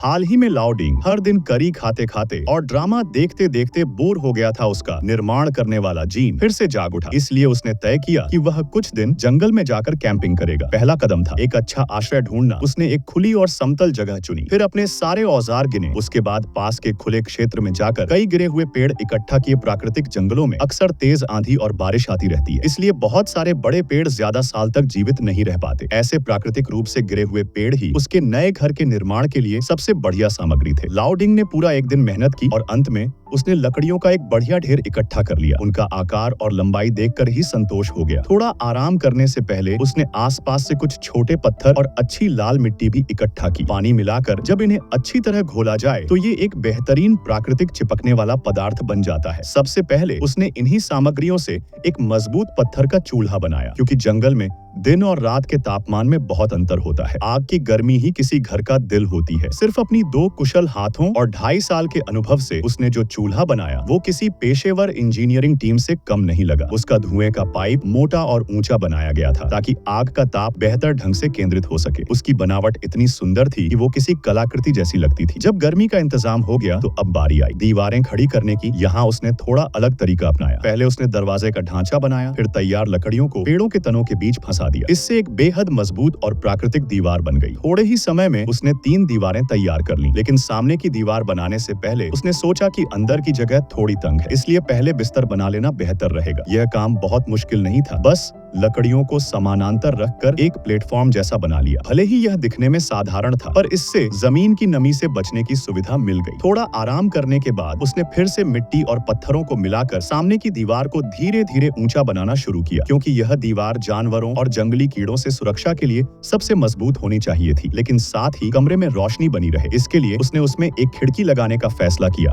हाल ही में लाउडिंग हर दिन करी खाते खाते और ड्रामा देखते देखते बोर हो गया था। उसका निर्माण करने वाला जीन फिर से जाग उठा। इसलिए उसने तय किया कि वह कुछ दिन जंगल में जाकर कैंपिंग करेगा। पहला कदम था एक अच्छा आश्रय ढूंढना। उसने एक खुली और समतल जगह चुनी, फिर अपने सारे औजार गिने। उसके बाद पास के खुले क्षेत्र में जाकर कई गिरे हुए पेड़ इकट्ठा किए। प्राकृतिक जंगलों में अक्सर तेज आंधी और बारिश आती रहती है, इसलिए बहुत सारे बड़े पेड़ ज्यादा साल तक जीवित नहीं रह पाते। ऐसे प्राकृतिक रूप से गिरे हुए पेड़ ही उसके नए घर के निर्माण के लिए सबसे बढ़िया सामग्री थे। लाउडिंग ने पूरा एक दिन मेहनत की और अंत में उसने लकड़ियों का एक बढ़िया ढेर इकट्ठा कर लिया। उनका आकार और लंबाई देखकर ही संतोष हो गया। थोड़ा आराम करने से पहले उसने आसपास से कुछ छोटे पत्थर और अच्छी लाल मिट्टी भी इकट्ठा की। पानी मिलाकर जब इन्हें अच्छी तरह घोला जाए तो ये एक बेहतरीन प्राकृतिक चिपकने वाला पदार्थ बन जाता है। सबसे पहले उसने इन्हीं सामग्रियों से एक मजबूत पत्थर का चूल्हा बनाया, क्योंकि जंगल में दिन और रात के तापमान में बहुत अंतर होता है। आग की गर्मी ही किसी घर का दिल होती है। सिर्फ अपनी 2 कुशल हाथों और 2.5 साल के अनुभव से उसने जो चूल्हा बनाया वो किसी पेशेवर इंजीनियरिंग टीम से कम नहीं लगा। उसका धुएं का पाइप मोटा और ऊंचा बनाया गया था ताकि आग का ताप बेहतर ढंग से केंद्रित हो सके। उसकी बनावट इतनी सुंदर थी कि वो किसी कलाकृति जैसी लगती थी। जब गर्मी का इंतजाम हो गया तो अब बारी आई दीवारें खड़ी करने की। यहाँ उसने थोड़ा अलग तरीका अपनाया। पहले उसने दरवाजे का ढांचा बनाया, फिर तैयार लकड़ियों को पेड़ों के तनों के बीच फंसा दिया। इससे एक बेहद मजबूत और प्राकृतिक दीवार बन गई। थोड़े ही समय में उसने 3 दीवारें तैयार कर लीं। लेकिन सामने की दीवार बनाने से पहले उसने सोचा कि अंदर की जगह थोड़ी तंग है, इसलिए पहले बिस्तर बना लेना बेहतर रहेगा। यह काम बहुत मुश्किल नहीं था, बस लकड़ियों को समानांतर रखकर एक प्लेटफॉर्म जैसा बना लिया। भले ही यह दिखने में साधारण था, पर इससे जमीन की नमी से बचने की सुविधा मिल गई। थोड़ा आराम करने के बाद उसने फिर से मिट्टी और पत्थरों को मिलाकर सामने की दीवार को धीरे धीरे ऊंचा बनाना शुरू किया, क्योंकि यह दीवार जानवरों और जंगली कीड़ों से सुरक्षा के लिए सबसे मजबूत होनी चाहिए थी, लेकिन साथ ही कमरे में रोशनी बनी रहे। इसके लिए उसने उसमें एक खिड़की लगाने का फैसला किया।